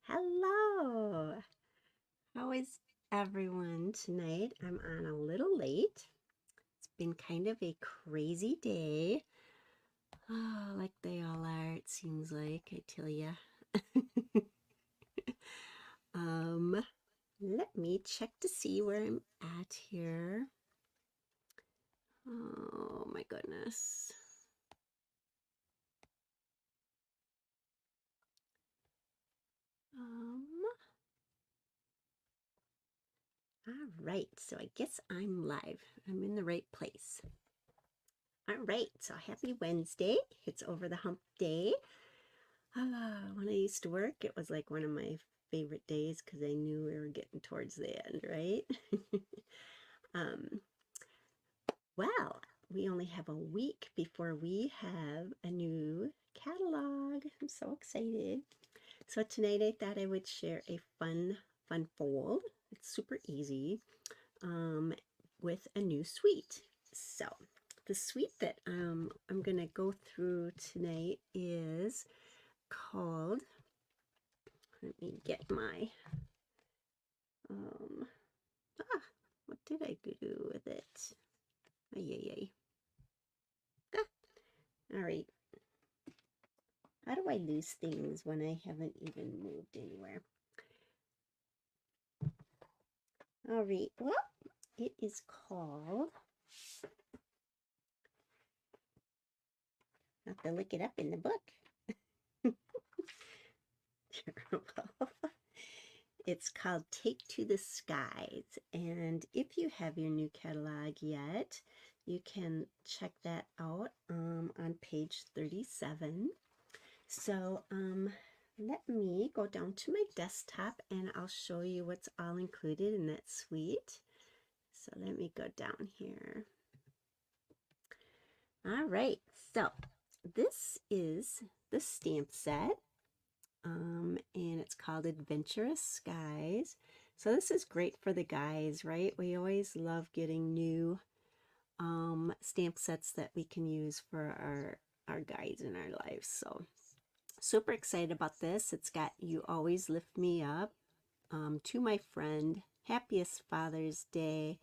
Hello. How is everyone tonight? I'm on a little late. It's been kind of a crazy day. Oh, like they all are, it seems like, I tell ya. um, Let me check to see where I'm at here. Oh my goodness. Um, all right, so I guess I'm live. I'm in the right place. All right, so happy Wednesday. It's over the hump day. When I used to work, it was like one of my favorite days because I knew we were getting towards the end, right? um, well, we only have a week before we have a new catalog. I'm so excited. So tonight I thought I would share a fun fold. It's super easy um, with a new suite. So the suite that I'm going to go through tonight is called, let me get my, um, what did I do with it? Ay, ay, ay. All right. How do I lose things when I haven't even moved anywhere? All right. Well, it is called, I have to look it up in the book. It's called Take to the Skies. And if you have your new catalog yet, you can check that out on page 37. So let me go down to my desktop and I'll show you what's all included in that suite. So let me go down here. All right, so this is the stamp set. And it's called Adventurous Skies. So this is great for the guys, right? We always love getting new stamp sets that we can use for our guys in our lives. So super excited about this. It's got You Always Lift Me Up, To My Friend, Happiest Father's Day,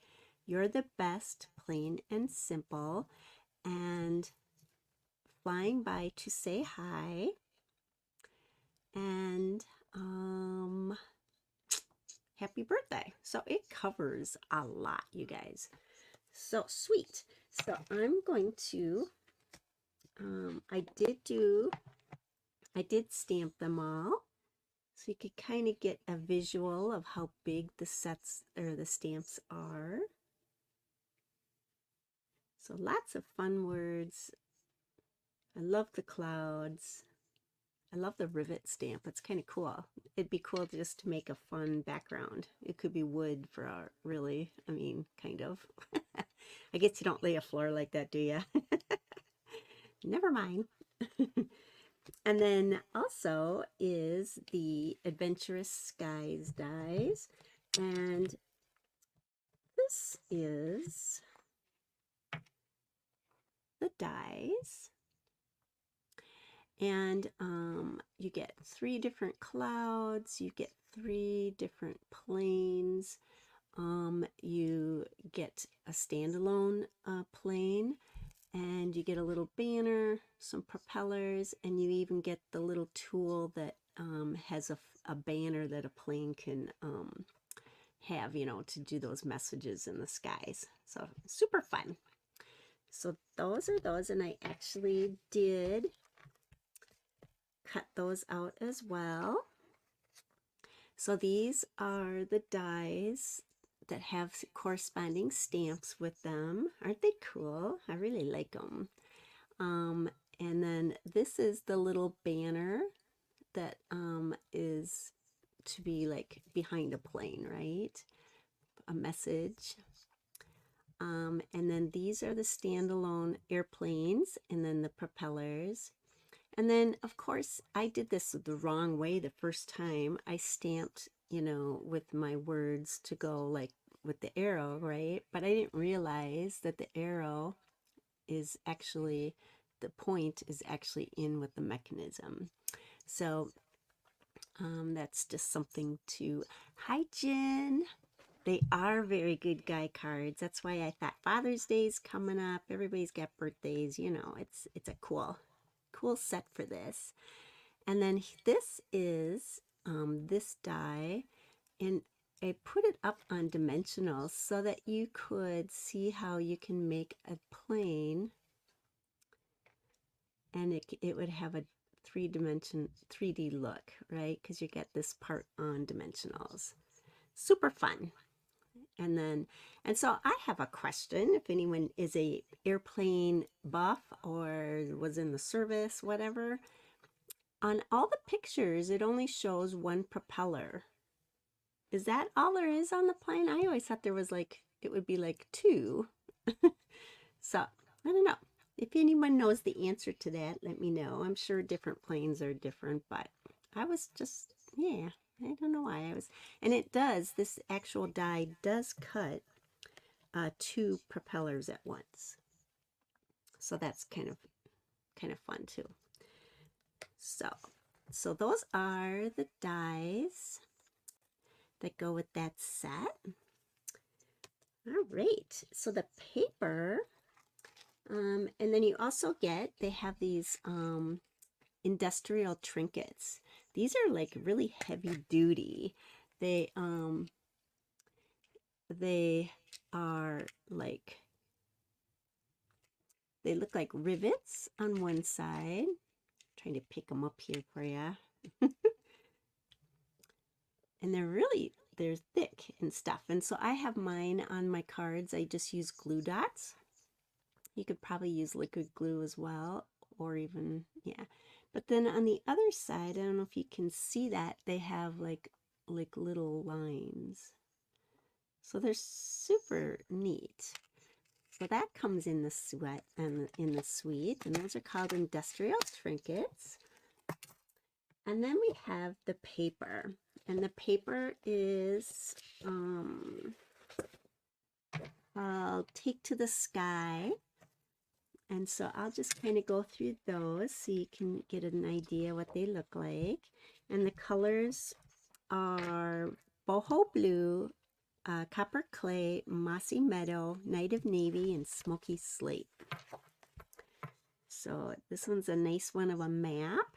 You're the Best, Plain and Simple, and Flying By to Say Hi, and Happy Birthday. So it covers a lot, you guys. So sweet. So I'm going to, I did stamp them all. So you could kind of get a visual of how big the sets or the stamps are. So lots of fun words. I love the clouds. I love the rivet stamp. It's kind of cool. It'd be cool just to make a fun background. It could be wood for our, really, I mean, kind of. I guess you don't lay a floor like that, do you? Never mind. And then also is the Adventurous Skies dies. And this is the dies. And you get 3 different clouds, you get 3 different planes, you get a standalone plane, and you get a little banner, some propellers, and you even get the little tool that has a banner that a plane can have, you know, to do those messages in the skies. So super fun. So those are those, and I actually did cut those out as well. So these are the dies that have corresponding stamps with them. Aren't they cool? I really like them. And then this is the little banner that is to be like behind a plane, right? A message. And then these are the standalone airplanes, and then the propellers. And then, of course, I did this the wrong way the first time. I stamped, you know, with my words to go like with the arrow, right? But I didn't realize that the arrow is actually, the point is actually in with the mechanism. So That's just something to... Hi, Jen. They are very good guy cards. That's why I thought Father's Day's coming up. Everybody's got birthdays, you know. It's a cool set for this. And then this is this die, and I put it up on dimensionals so that you could see how you can make a plane, and it would have a 3D look, right? Because you get this part on dimensionals. Super fun. And so I have a question. If anyone is a airplane buff or was in the service, whatever, on all the pictures, it only shows one propeller. Is that all there is on the plane? I always thought there was like, it would be like two. So, I don't know. If anyone knows the answer to that, let me know. I'm sure different planes are different, but I was just, yeah, I don't know why I was. And it does, this actual die does cut two propellers at once. So that's kind of fun too. So those are the dies that go with that set. All right, so the paper, and then you also get, they have these industrial trinkets. These are like really heavy duty. They are like, they look like rivets on one side. I'm trying to pick them up here for you. And they're thick and stuff. And so I have mine on my cards. I just use glue dots. You could probably use liquid glue as well, or even, yeah. But then on the other side, I don't know if you can see that, they have like little lines. So they're super neat. So that comes in the sweat and in the suite, and those are called industrial trinkets. And then we have the paper, and the paper is I'll Take to the Sky. And so I'll just kind of go through those so you can get an idea what they look like. And the colors are boho blue, copper clay, mossy meadow, night of navy, and smoky slate. So this one's a nice one of a map.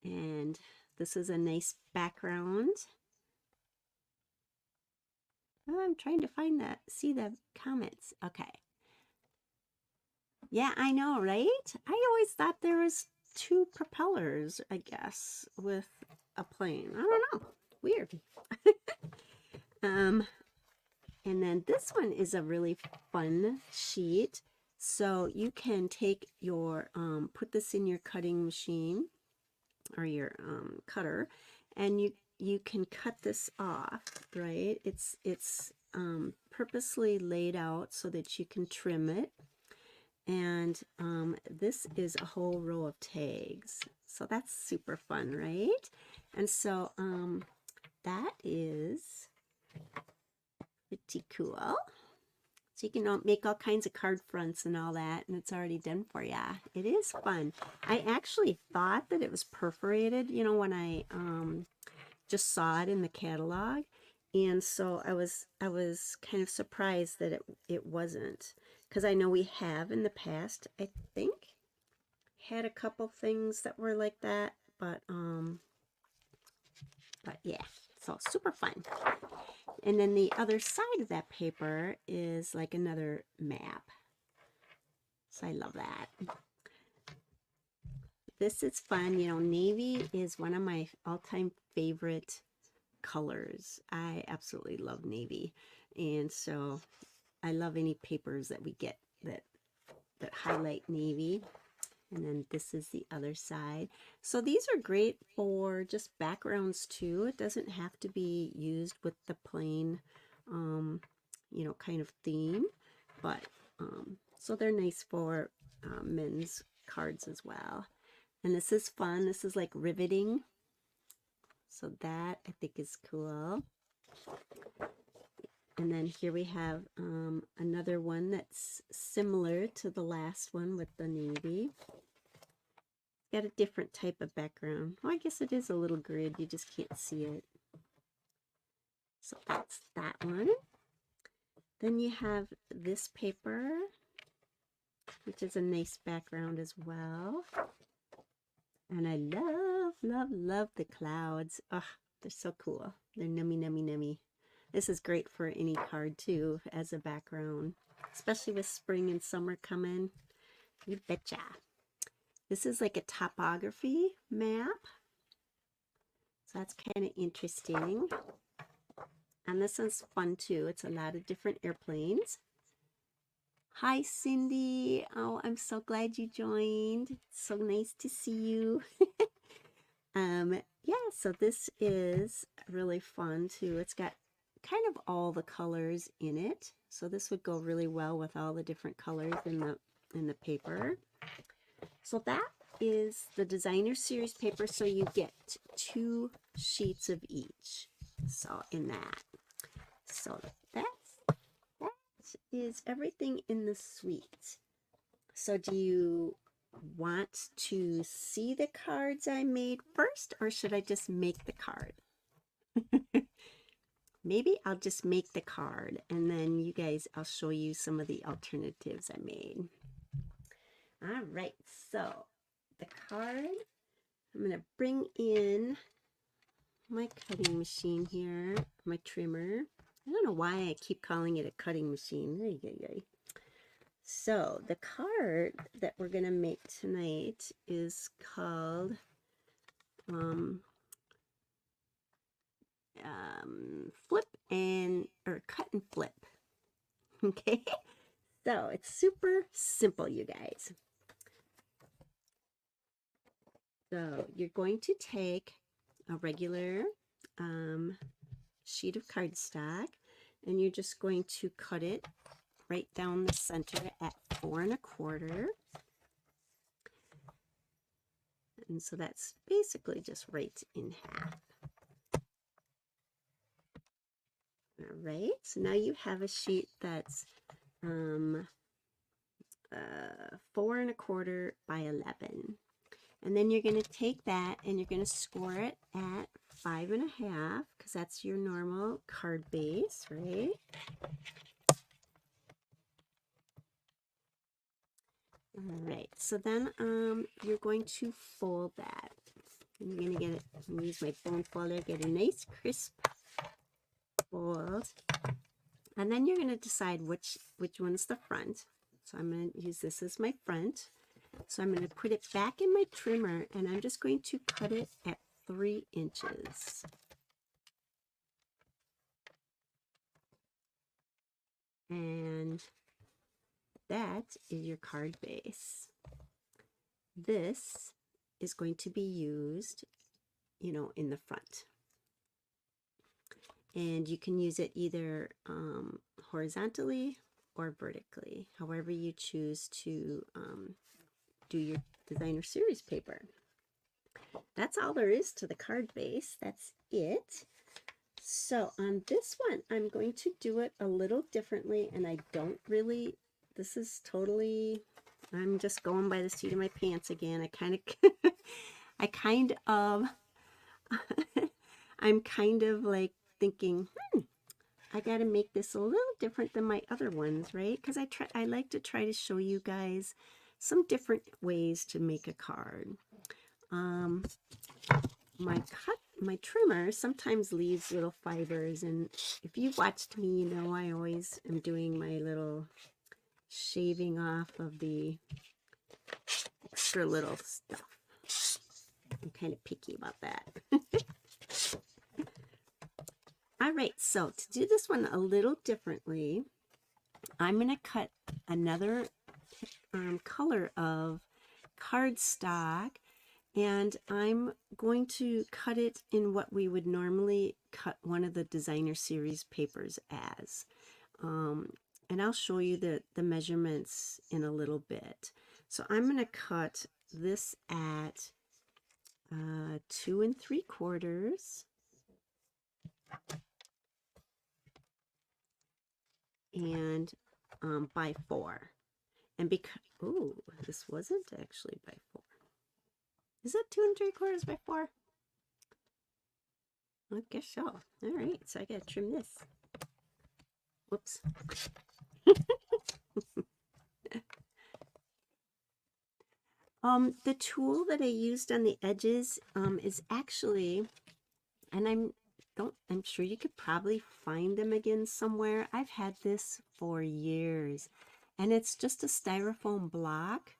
And this is a nice background. Oh, I'm trying to find see the comments. Okay. Yeah, I know, right? I always thought there was two propellers, I guess, with a plane. I don't know. Weird. And then this one is a really fun sheet. So you can take your, put this in your cutting machine or your cutter, and you can cut this off, right? It's purposely laid out so that you can trim it. And this is a whole row of tags. So that's super fun, right? And so that is pretty cool. So you can make all kinds of card fronts and all that, and it's already done for you. It is fun. I actually thought that it was perforated, you know, when I just saw it in the catalog. And so I was kind of surprised that it wasn't, because I know we have in the past, I think, had a couple things that were like that, but yeah, so super fun. And then the other side of that paper is like another map. So I love that. This is fun. You know, navy is one of my all-time favorite colors. I absolutely love navy. And so I love any papers that we get that highlight navy. And then this is the other side. So these are great for just backgrounds too. It doesn't have to be used with the plain, you know, kind of theme. But, so they're nice for men's cards as well. And this is fun. This is like riveting. So that I think is cool. And then here we have another one that's similar to the last one with the navy. got a different type of background. Well, I guess it is a little grid. You just can't see it. So that's that one. Then you have this paper, which is a nice background as well. And I love, love, love the clouds. Oh, they're so cool. They're nummy, nummy, nummy. This is great for any card too as a background, especially with spring and summer coming. You betcha. This is like a topography map. So that's kind of interesting. And this one's fun too. It's a lot of different airplanes. Hi, Cindy. Oh, I'm so glad you joined. It's so nice to see you. Yeah, so this is really fun too. It's got kind of all the colors in it. So this would go really well with all the different colors in the paper. So that is the designer series paper. So you get 2 sheets of each. So in that. So that is everything in the suite. So do you want to see the cards I made first, or should I just make the card? Maybe I'll just make the card, and then you guys, I'll show you some of the alternatives I made. All right, so the card, I'm going to bring in my cutting machine here, my trimmer. I don't know why I keep calling it a cutting machine. So the card that we're going to make tonight is called flip and or cut and flip. Okay, so it's super simple, you guys. So you're going to take a regular sheet of cardstock, and you're just going to cut it right down the center at 4 1/4. And so that's basically just right in half. All right, so now you have a sheet that's 4 1/4 by 11. And then you're going to take that and you're going to score it at 5 1/2, because that's your normal card base, right? All right, so then you're going to fold that. And you're going to get it, I'm going to use my bone folder, get a nice crisp fold. And then you're going to decide which one's the front. So I'm going to use this as my front. So I'm going to put it back in my trimmer, and I'm just going to cut it at 3 inches. And that is your card base. This is going to be used, you know, in the front. And you can use it either horizontally or vertically, however you choose to do your designer series paper. That's all there is to the card base. That's it. So on this one, I'm going to do it a little differently, and I don't really, this is totally, I'm just going by the seat of my pants again. I'm kind of like thinking, I got to make this a little different than my other ones, right? Because I like to try to show you guys some different ways to make a card. My trimmer sometimes leaves little fibers, and if you've watched me, you know I always am doing my little shaving off of the extra little stuff. I'm kind of picky about that. All right, so to do this one a little differently, I'm going to cut another color of cardstock, and I'm going to cut it in what we would normally cut one of the designer series papers as. And I'll show you the measurements in a little bit. So I'm going to cut this at 2 3/4 and by 4. And because, oh, this wasn't actually by 4. Is that 2 3/4 by 4? I guess so. All right, so I gotta trim this. Whoops. The tool that I used on the edges is actually, and I'm sure you could probably find them again somewhere. I've had this for years, and it's just a styrofoam block,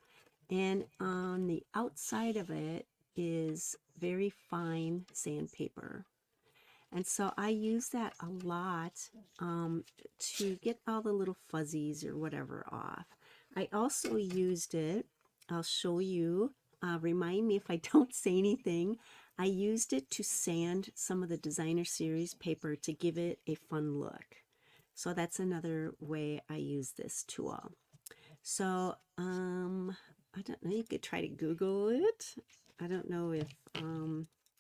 and on the outside of it is very fine sandpaper. And so I use that a lot to get all the little fuzzies or whatever off. I also used it, I'll show you, remind me if I don't say anything. I used it to sand some of the designer series paper to give it a fun look. So that's another way I use this tool. So I don't know, you could try to Google it. I don't know if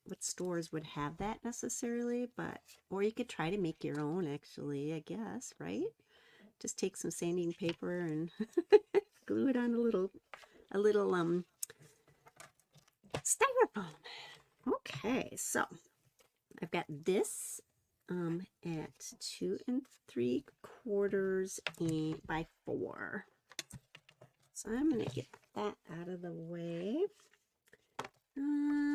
what stores would have that necessarily, but or you could try to make your own actually, I guess, right? Just take some sanding paper and glue it on a little styrofoam. Okay, so I've got this at 2 3/4 by 4. So I'm gonna get that out of the way.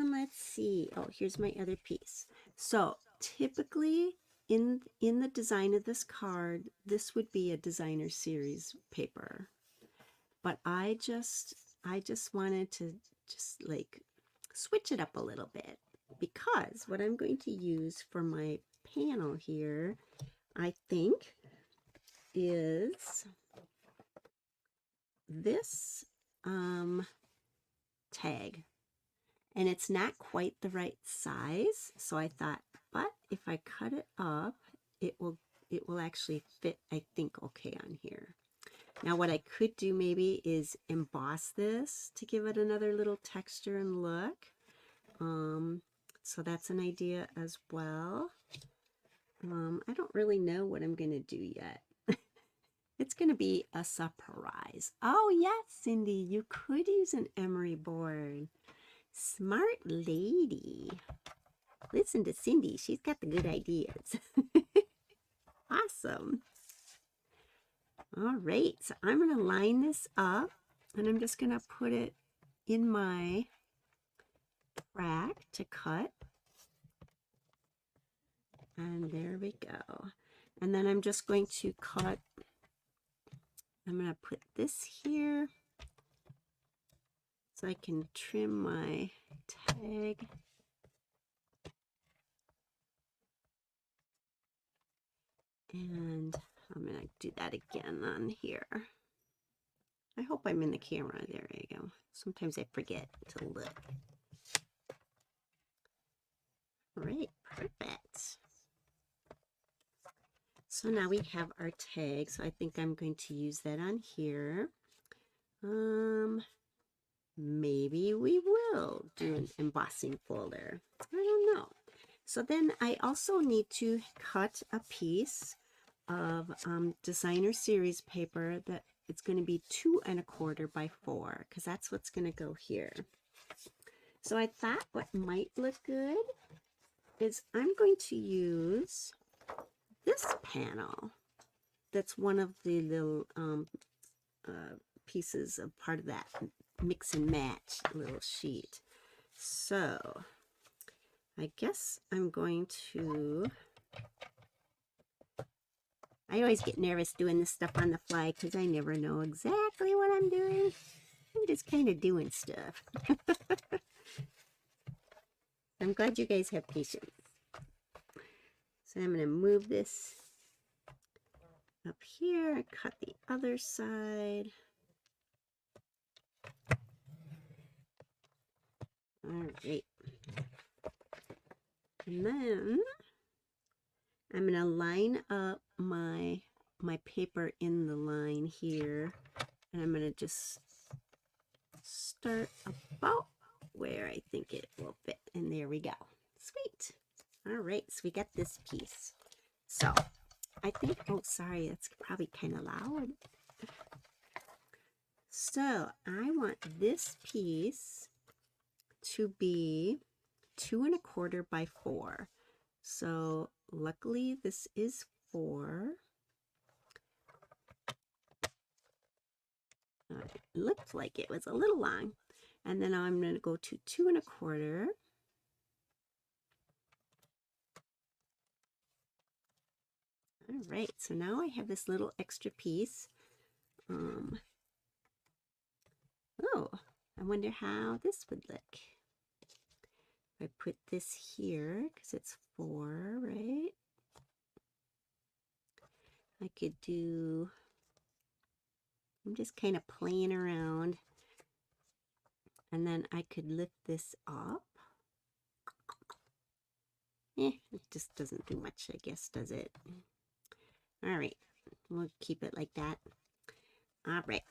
Let's see. Oh, here's my other piece. So typically in the design of this card, this would be a designer series paper. But I just wanted to just like switch it up a little bit, because what I'm going to use for my panel here, I think, is this tag. And it's not quite the right size, so I thought, but if I cut it up, it will actually fit, I think, okay on here. Now what I could do maybe is emboss this to give it another little texture and look. So that's an idea as well. I don't really know what I'm going to do yet. It's going to be a surprise. Oh yes, Cindy, you could use an emery board. Smart lady. Listen to Cindy. She's got the good ideas. Awesome. All right. So I'm going to line this up, and I'm just going to put it in my rack to cut. And there we go. And then I'm just going to cut. I'm going to put this here so I can trim my tag. And I'm going to do that again on here. I hope I'm in the camera. There you go. Sometimes I forget to look. All right, perfect. So now we have our tag. So I think I'm going to use that on here. Maybe we will do an embossing folder. I don't know. So then I also need to cut a piece of designer series paper that it's going to be 2 1/4 by 4, because that's what's going to go here. So I thought what might look good is I'm going to use this panel. That's one of the little pieces of part of that mix and match little sheet. So I guess I'm going to, I always get nervous doing this stuff on the fly because I never know exactly what I'm doing. I'm just kind of doing stuff. I'm glad you guys have patience. So I'm going to move this up here, cut the other side. All right. And then I'm going to line up my paper in the line here, and I'm going to just start about where I think it will fit, and there we go. Sweet. All right, so we got this piece. So I think, oh sorry, that's probably kind of loud. So I want this piece to be 2¼ by 4. So luckily this is 4. It looked like it was a little long. And then I'm going to go to 2¼ All right, so now I have this little extra piece. Oh, I wonder how this would look. If I put this here, because it's 4, right? I could do, I'm just kind of playing around. And then I could lift this up. It just doesn't do much, I guess, does it? All right, we'll keep it like that. All right,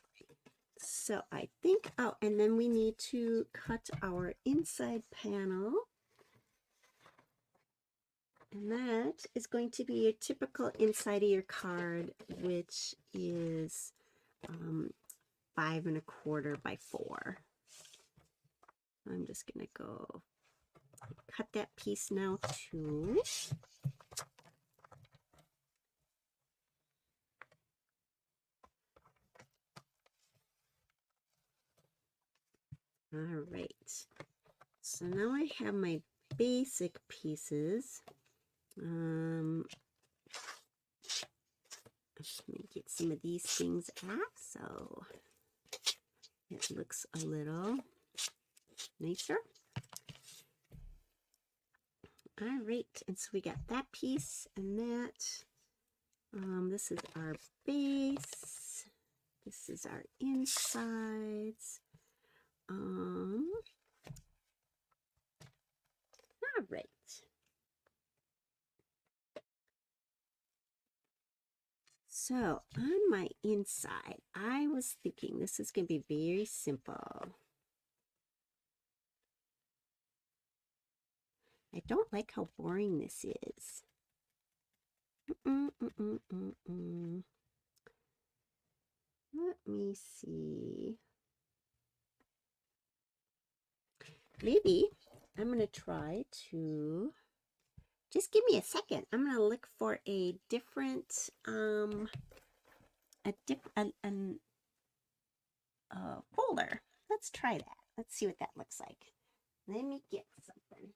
so I think, oh, and then we need to cut our inside panel. And that is going to be your typical inside of your card, which is 5¼ by 4. I'm just going to go cut that piece now too. All right, so now I have my basic pieces. Let me get some of these things off so it looks a little nicer. All right, and so we got that piece and that. This is our base. This is our insides. All right. So on my inside, I was thinking this is going to be very simple. I don't like how boring this is. Let me see. Maybe I'm going to try to, just give me a second. I'm going to look for a different, folder. Let's try that. Let's see what that looks like. Let me get something.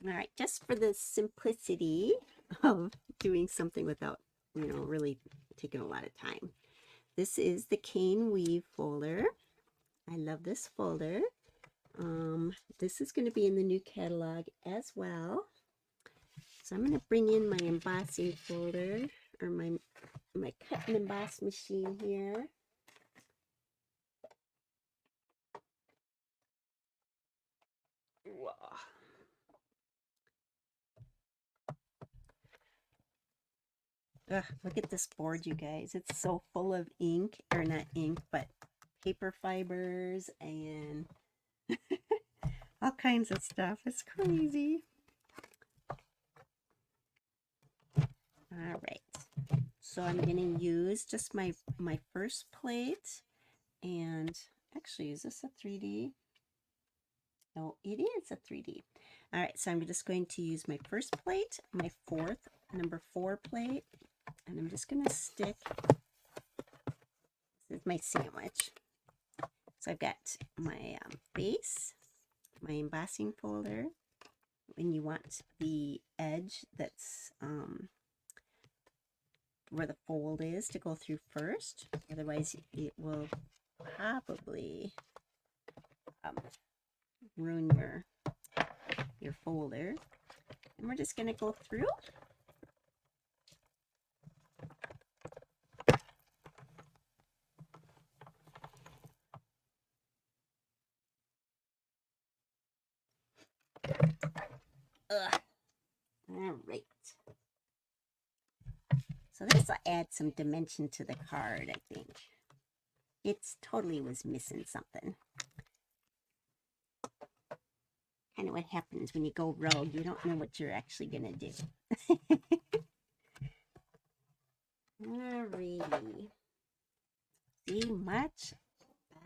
All right, just for the simplicity of doing something without, really taking a lot of time. This is the Cane Weave folder. I love this folder. This is going to be in the new catalog as well. So I'm going to bring in my embossing folder, or my cut and emboss machine here. Whoa. Ugh, look at this board, you guys. It's so full of ink, or not ink, but paper fibers and all kinds of stuff. It's crazy. All right. So I'm going to use just my first plate. And actually, is this a 3D? No, it is a 3D. All right, so I'm just going to use my first plate, my number 4 plate, and I'm just going to stick, this is my sandwich. So I've got my base, my embossing folder, when you want the edge that's where the fold is to go through first. Otherwise, it will probably ruin your folder. And we're just going to go through. Ugh. All right. So this will add some dimension to the card, I think. It's totally was missing something. Kind of what happens when you go rogue. You don't know what you're actually going to do. Alrighty. See, much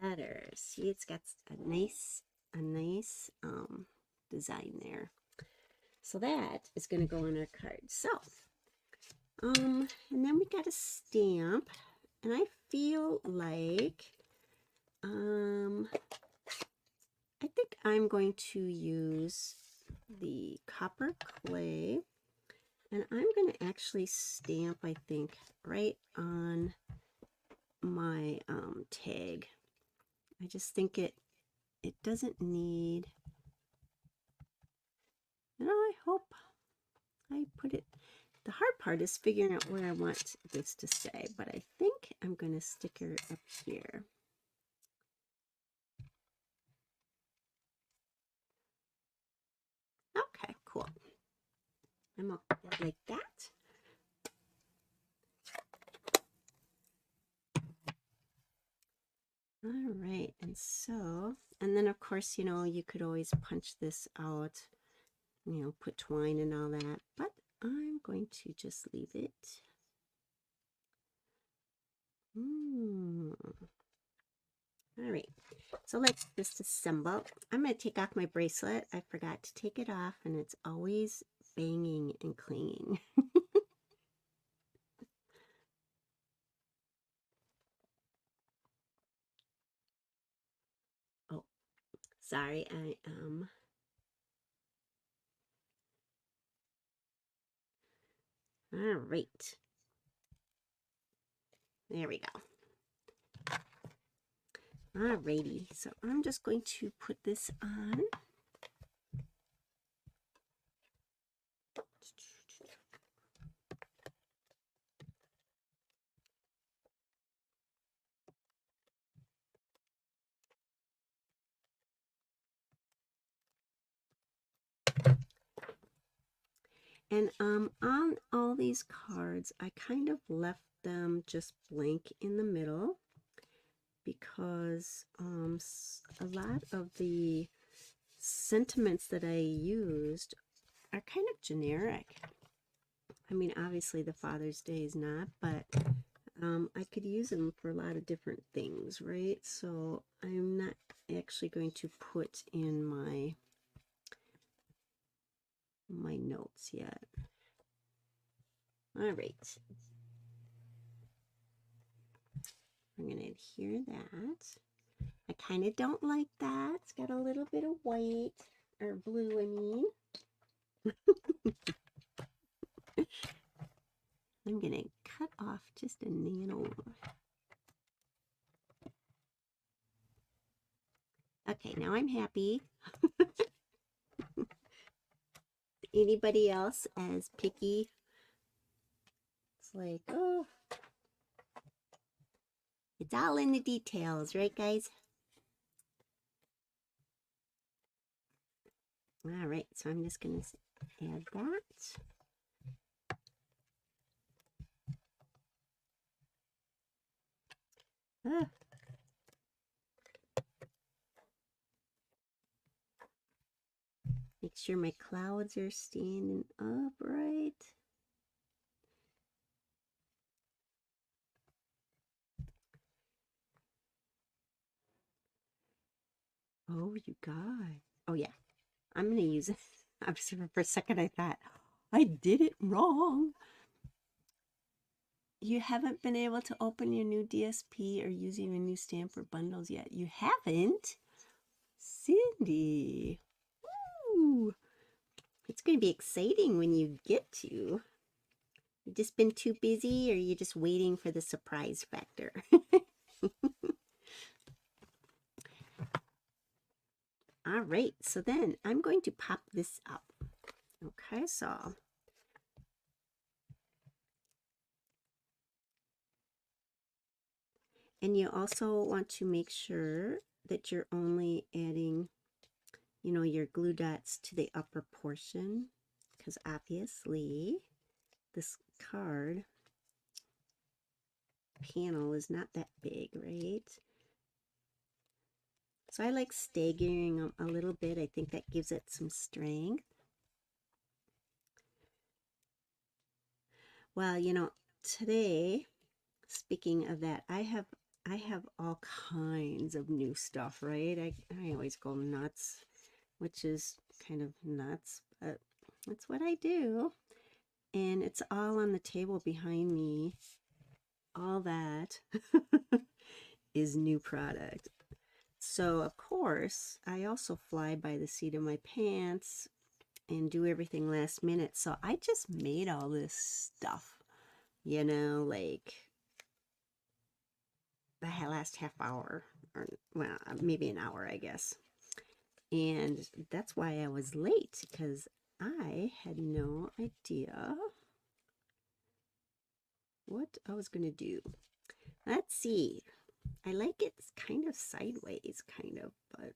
better. See, it's got a nice design there. So that is going to go on our card. So, and then we got a stamp, and I feel like, I think I'm going to use the copper clay, and I'm going to actually stamp, I think, right on my tag. I just think it doesn't need, and I hope I put it. The hard part is figuring out where I want this to say, but I think I'm going to stick her up here. Okay, cool. I'm like that. All right, and so, and then of course, you know, you could always punch this out, you know, put twine and all that, but I'm going to just leave it. All right, so let's disassemble. I'm going to take off my bracelet. I forgot to take it off, and it's always banging and clanging. Oh, sorry, I am. All right. There we go. Alrighty, so I'm just going to put this on. And on all these cards, I kind of left them just blank in the middle because a lot of the sentiments that I used are kind of generic. I mean, obviously the Father's Day is not, but I could use them for a lot of different things, right? So I'm not actually going to put in my notes yet. All right. I'm going to adhere that. I kind of don't like that. It's got a little bit of white, or blue, I mean. I'm going to cut off just a nano. Okay, now I'm happy. Anybody else as picky? It's like, oh, it's all in the details, right, guys? All right, so I'm just going to add that. Make sure my clouds are standing upright. Oh, you guys. Oh, yeah. I'm going to use it. I was for a second, I thought, I did it wrong. You haven't been able to open your new DSP or using your new stamp or bundles yet. You haven't? Cindy. Woo! It's going to be exciting when you get to. You've just been too busy, or you're just waiting for the surprise factor? All right, so then I'm going to pop this up. Okay, so and you also want to make sure that you're only adding, you know, your glue dots to the upper portion, because obviously this card panel is not that big, right? So I like staggering them a little bit. I think that gives it some strength. Well, you know, today, speaking of that, I have all kinds of new stuff, right? I always go nuts, which is kind of nuts, but that's what I do. And it's all on the table behind me. All that is new product. So, of course, I also fly by the seat of my pants and do everything last minute. So, I just made all this stuff, like the last half hour, or well, maybe an hour, I guess. And that's why I was late, because I had no idea what I was going to do. Let's see. I like it kind of sideways, kind of, but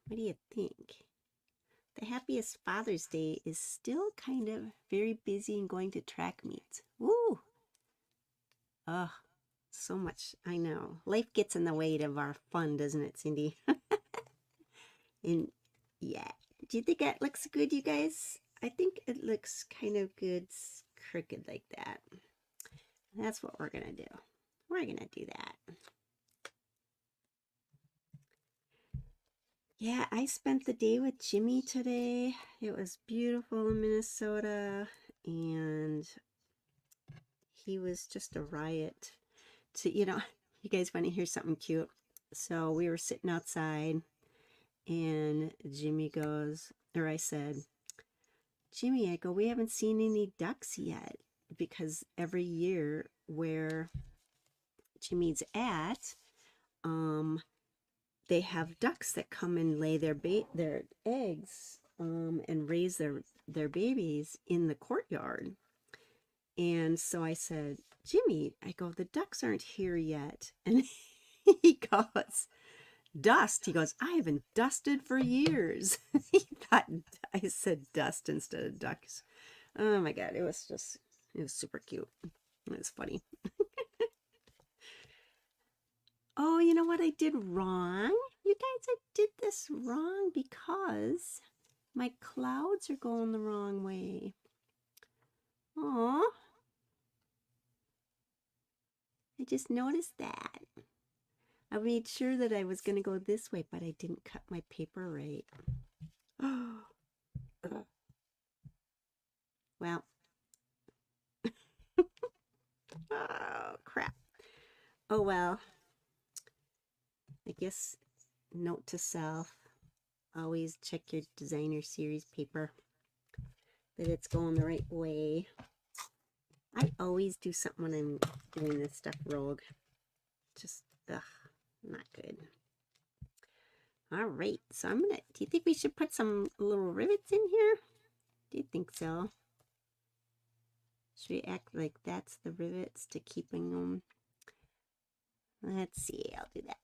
what do you think? The happiest Father's Day is still kind of very busy and going to track meets. Woo! Ugh, so much. I know. Life gets in the way of our fun, doesn't it, Cindy? And yeah. Do you think that looks good, you guys? I think it looks kind of good crooked like that. That's what we're going to do. We're going to do that. Yeah, I spent the day with Jimmy today. It was beautiful in Minnesota, and he was just a riot. You guys want to hear something cute? So we were sitting outside, and Jimmy goes, or I said, Jimmy, I go, we haven't seen any ducks yet, because every year where Jimmy's at, they have ducks that come and lay their eggs, and raise their babies in the courtyard. And so I said, Jimmy, I go, the ducks aren't here yet. And he goes, dust. He goes, I haven't dusted for years. He thought I said dust instead of ducks. Oh my God, it was super cute. It was funny. Oh, you know what I did wrong? You guys, I did this wrong because my clouds are going the wrong way. Oh, I just noticed that. I made sure that I was going to go this way, but I didn't cut my paper right. Well, oh, crap. Oh, well, I guess note to self, always check your designer series paper, that it's going the right way. I always do something when I'm doing this stuff rogue. Just, ugh, not good. All right, so do you think we should put some little rivets in here? Do you think so? Should we act like that's the rivets to keeping them? Let's see, I'll do that.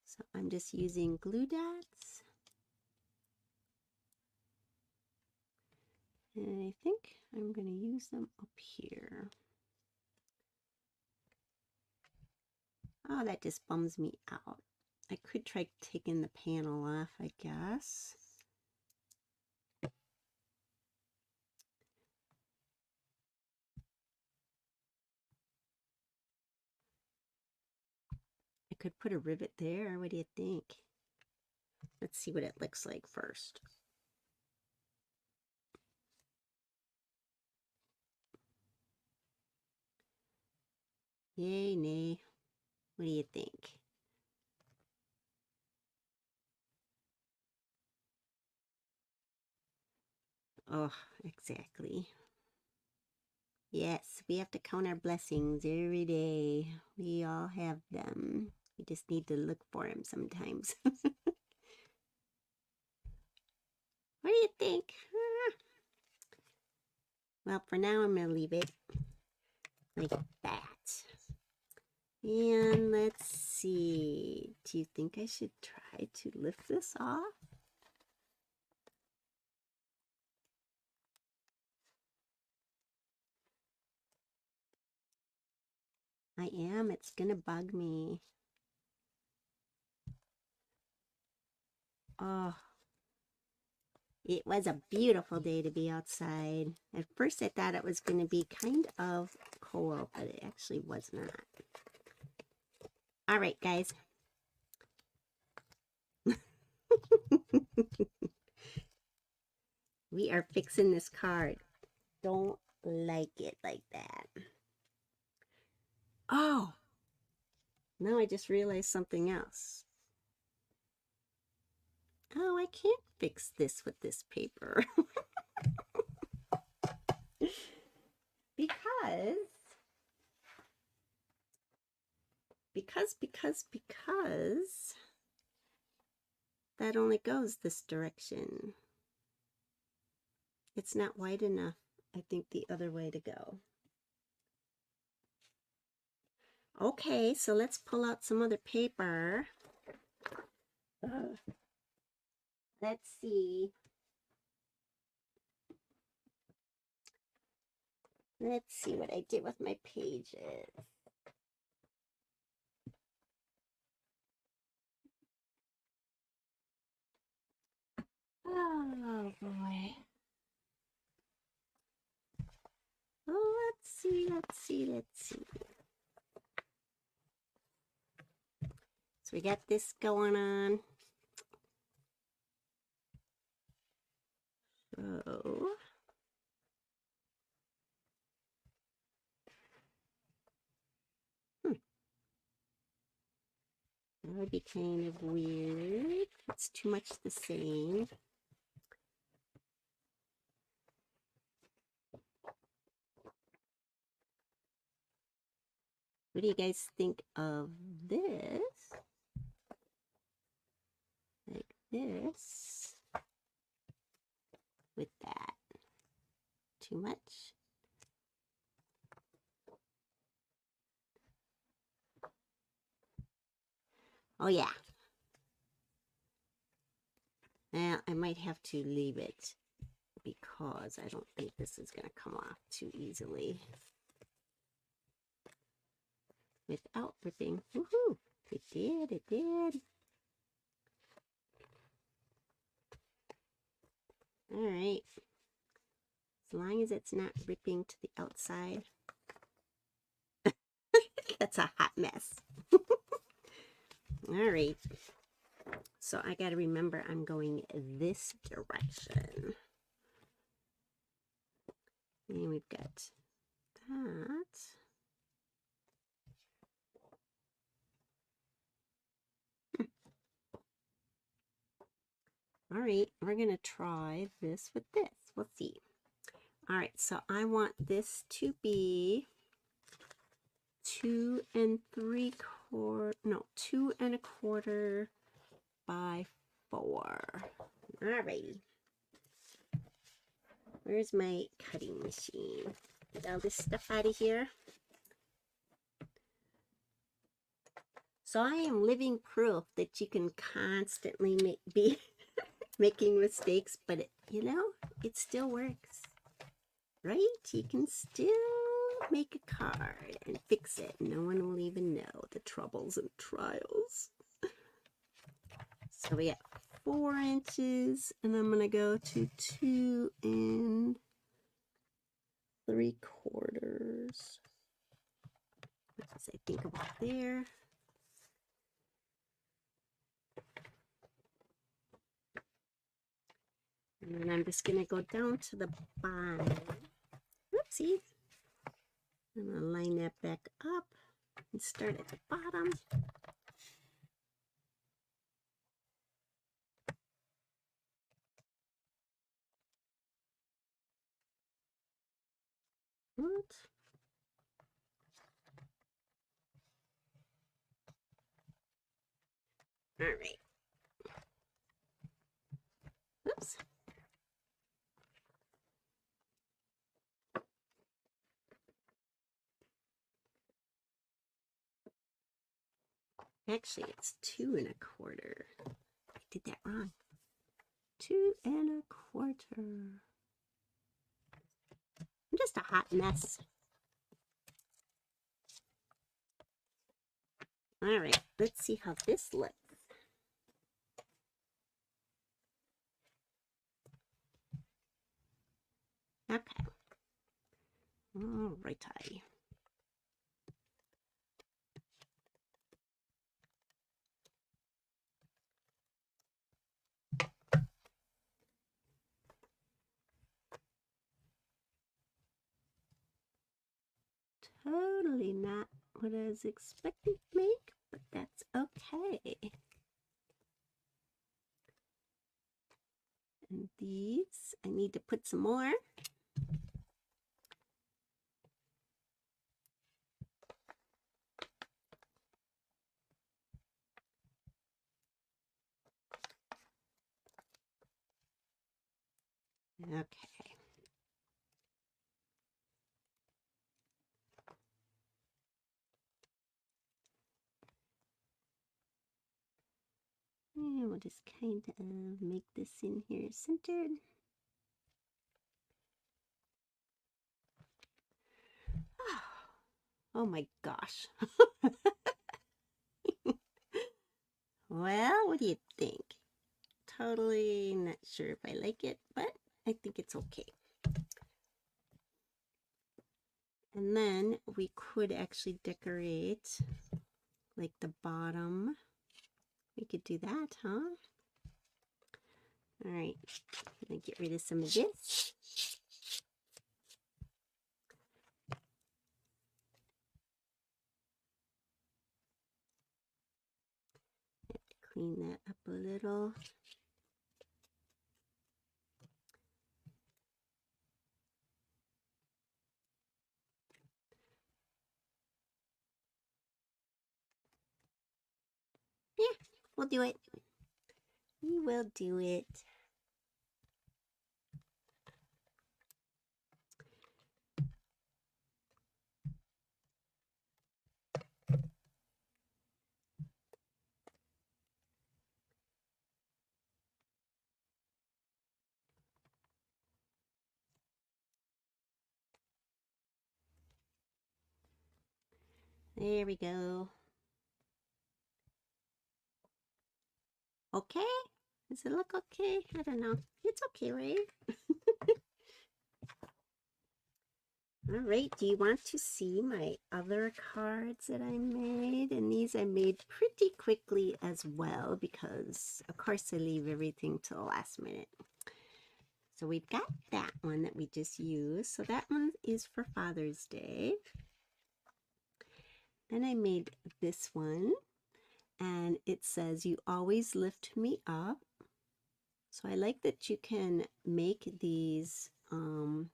So I'm just using glue dots. And I think I'm going to use them up here. Oh, that just bums me out. I could try taking the panel off, I guess. I could put a rivet there. What do you think? Let's see what it looks like first. Yay, nay. What do you think? Oh, exactly. Yes, we have to count our blessings every day. We all have them. We just need to look for them sometimes. What do you think? Well, for now, I'm going to leave it like that. And let's see. Do you think I should try to lift this off? I am. It's going to bug me. Oh. It was a beautiful day to be outside. At first I thought it was going to be kind of cold, but it actually was not. All right, guys. We are fixing this card. Don't like it like that. Oh, now I just realized something else. Oh, I can't fix this with this paper. because that only goes this direction. It's not wide enough, I think, the other way to go. Okay, so let's pull out some other paper. Let's see. Let's see what I did with my pages. Oh boy. Oh, let's see. So we got this going on. So that would be kind of weird. It's too much the same. What do you guys think of this? Like this. With that. Too much? Oh yeah. Well, I might have to leave it because I don't think this is going to come off too easily without ripping. Woohoo! It did. All right. As long as it's not ripping to the outside. That's a hot mess. All right. So I got to remember I'm going this direction. And we've got that. All right, we're going to try this with this. We'll see. All right, so I want this to be 2 1/4 by 4. All righty. Where's my cutting machine? Get all this stuff out of here. So I am living proof that you can constantly be making mistakes, but it still works, right? You can still make a card and fix it. No one will even know the troubles and trials. So we got 4 inches, and I'm gonna go to 2 3/4. What does I think about there? And then I'm just gonna go down to the bottom. Oopsie. I'm gonna line that back up and start at the bottom. What? All right. Oops. Actually, it's 2 1/4. I did that wrong. 2 1/4. I'm just a hot mess. All right, let's see how this looks. All righty. Totally not what I was expecting to make, but that's okay. And these, I need to put some more. Okay. And we'll just kind of make this in here centered. Oh my gosh. Well, what do you think? Totally not sure if I like it, but I think it's okay. And then we could actually decorate like the bottom. We could do that, huh? All right, I'm gonna get rid of some of this. Have to clean that up a little. Yeah, we'll do it. We will do it. There we go. Okay? Does it look okay? I don't know. It's okay, right? All right, do you want to see my other cards that I made? And these I made pretty quickly as well because, of course, I leave everything till the last minute. So we've got that one that we just used. So that one is for Father's Day. Then I made this one, and it says, "You always lift me up." So I like that you can make these, and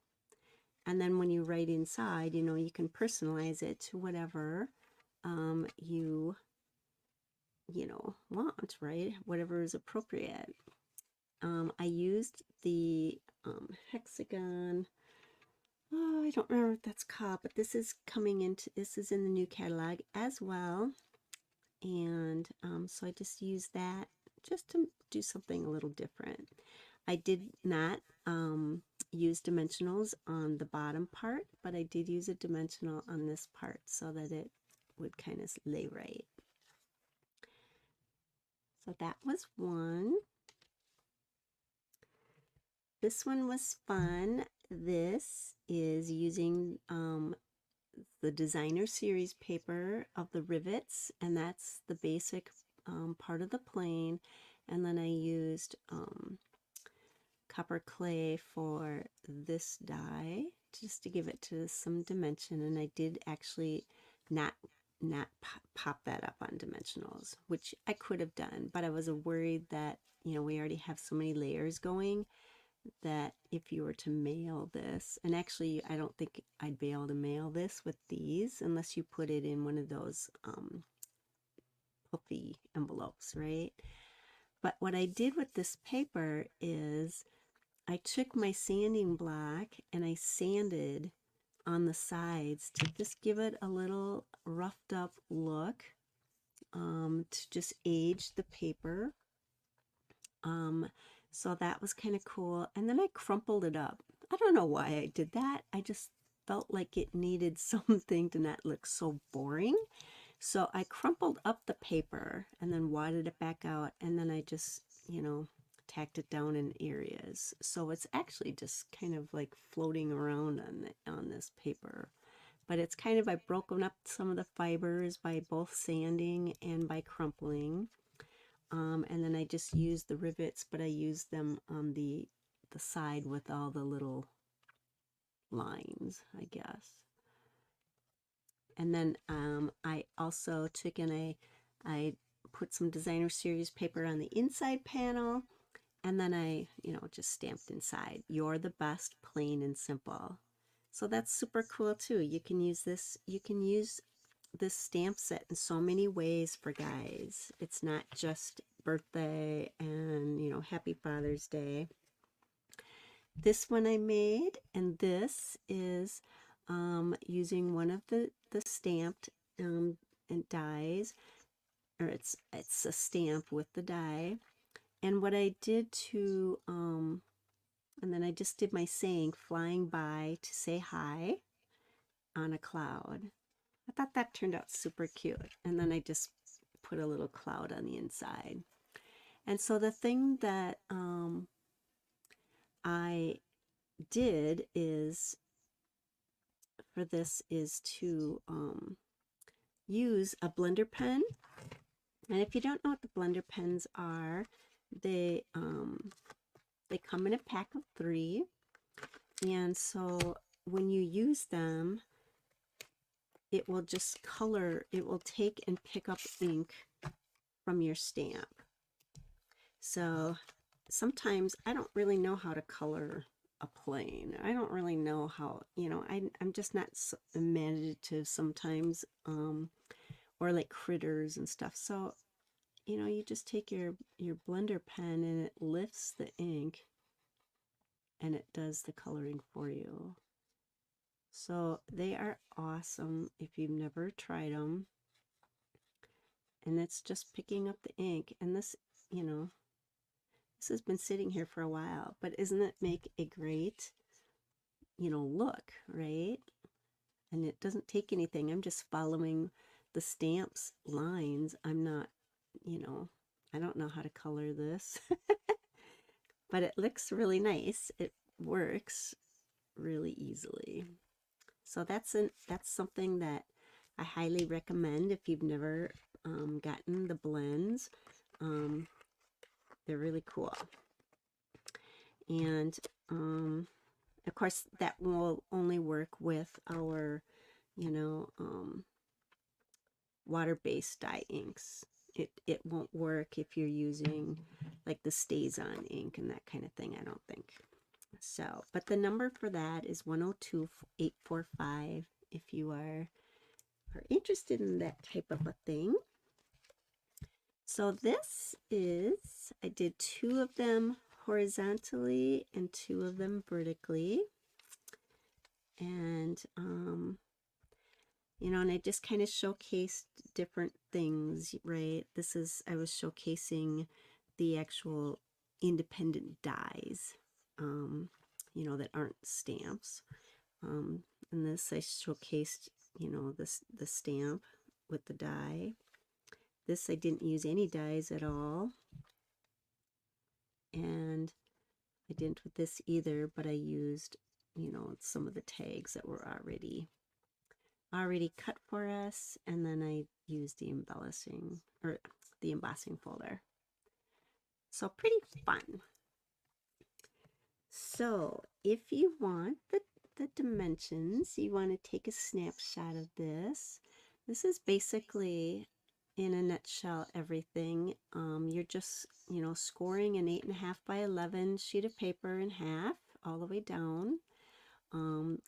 then when you write inside, you know, you can personalize it to whatever you know, want, right? Whatever is appropriate. I used the hexagon. Oh, I don't remember what that's called, but this is this is in the new catalog as well. And so I just used that just to do something a little different. I did not use dimensionals on the bottom part, but I did use a dimensional on this part so that it would kind of lay right. So that was one. This one was fun. This is using the designer series paper of the rivets, and that's the basic part of the plane. And then I used copper clay for this die just to give it to some dimension, and I did actually not pop that up on dimensionals, which I could have done, but I was worried that, you know, we already have so many layers going that if you were to mail this, and actually I don't think I'd be able to mail this with these unless you put it in one of those puffy envelopes, right? But what I did with this paper is I took my sanding block and I sanded on the sides to just give it a little roughed up look, to just age the paper. So that was kind of cool. And then I crumpled it up. I don't know why I did that. I just felt like it needed something to not look so boring. So I crumpled up the paper and then wadded it back out. And then I just, you know, tacked it down in areas. So it's actually just kind of like floating around on this paper. But it's kind of, I've broken up some of the fibers by both sanding and by crumpling. And then I just use the rivets, but I use them on the side with all the little lines, I guess. And then I also took and I put some designer series paper on the inside panel, and then I, just stamped inside, "You're the best, plain and simple." So that's super cool too. You can use this stamp set in so many ways for guys. It's not just birthday and, happy Father's Day. This one I made, and this is using one of the stamped and dies, or it's a stamp with the die. And what I did to, and then I just did my saying, "Flying by to say hi," on a cloud. I thought that turned out super cute. And then I just put a little cloud on the inside. And so the thing that I did is, for this, is to use a blender pen. And if you don't know what the blender pens are, they come in a pack of 3. And so when you use them, it will just color, it will take and pick up ink from your stamp. So sometimes I don't really know how to color a plane. I don't really know how, I'm just not imaginative sometimes, or like critters and stuff. So, you just take your blender pen and it lifts the ink and it does the coloring for you. So they are awesome if you've never tried them. And it's just picking up the ink. And this, this has been sitting here for a while, but isn't it make a great, look, right? And it doesn't take anything. I'm just following the stamp's lines. I'm not, I don't know how to color this, but it looks really nice. It works really easily. So that's something that I highly recommend if you've never gotten the blends. They're really cool. And of course that will only work with our, water-based dye inks. It won't work if you're using like the StazOn ink and that kind of thing, I don't think. So, but the number for that is 102845 if you are interested in that type of a thing. So this is, I did 2 of them horizontally and 2 of them vertically. And, and I just kind of showcased different things, right? This is, I was showcasing the actual independent dies, that aren't stamps. And this I showcased, the stamp with the die. This I didn't use any dies at all. And I didn't with this either, but I used, some of the tags that were already cut for us, and then I used the embossing folder. So pretty fun. So if you want the dimensions, you want to take a snapshot of this. This is basically, in a nutshell, everything. You're just, scoring an 8.5 by 11 sheet of paper in half all the way down,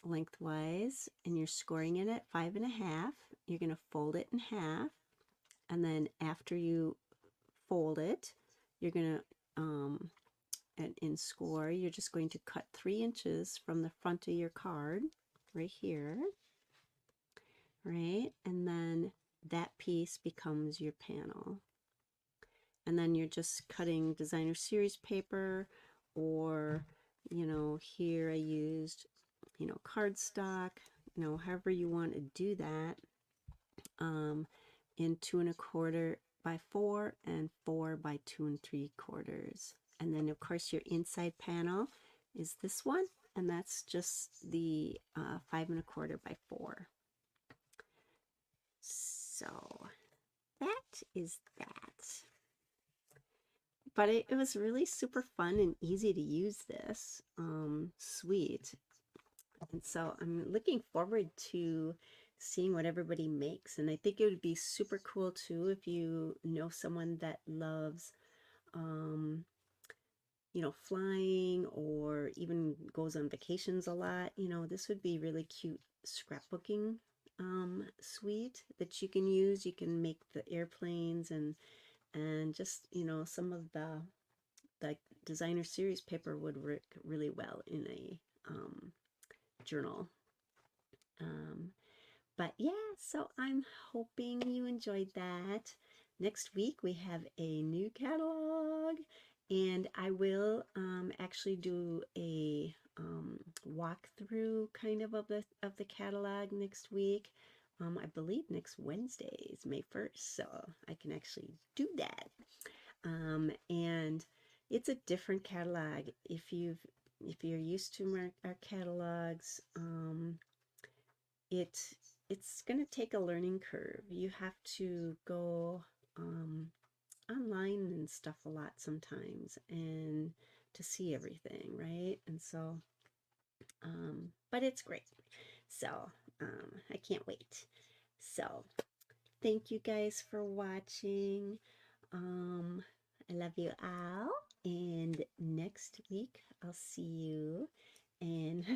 lengthwise, and you're scoring it at 5.5. You're going to fold it in half, and then after you fold it, you're going to and in score, you're just going to cut 3 inches from the front of your card right here, right? And then that piece becomes your panel. And then you're just cutting designer series paper, or, here I used, cardstock, however you want to do that, in 2 1/4 by 4 and 4 by 2 3/4. And then of course your inside panel is this one, and that's just the 5 1/4 by 4. So that is that. But it was really super fun and easy to use this suite. And so I'm looking forward to seeing what everybody makes. And I think it would be super cool too if you know someone that loves, you know, flying or even goes on vacations a lot. You know, this would be really cute scrapbooking suite that you can use. You can make the airplanes and just, you know, some of the designer series paper would work really well in a journal. But yeah, so I'm hoping you enjoyed that. Next week we have a new catalog, and I will actually do a walkthrough kind of the catalog next week. I believe next Wednesday is May 1st, so I can actually do that. And it's a different catalog. If you're used to our catalogs, it's going to take a learning curve. You have to go online and stuff a lot sometimes, and to see everything, right? And so, but it's great. So I can't wait. So thank you guys for watching. I love you all, and next week I'll see you. And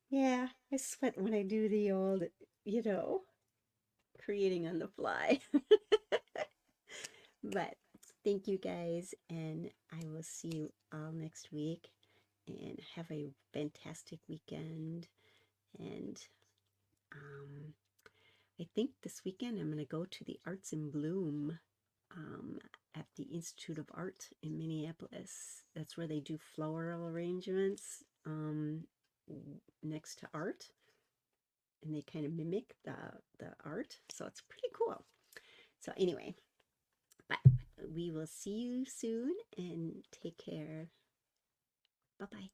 yeah, I sweat when I do the old, you know, creating on the fly. But thank you guys, and I will see you all next week. And have a fantastic weekend. And I think this weekend I'm going to go to the Arts in Bloom at the Institute of Art in Minneapolis. That's where they do floral arrangements next to art, and they kind of mimic the art. So it's pretty cool. So anyway, but we will see you soon, and take care. Bye-bye.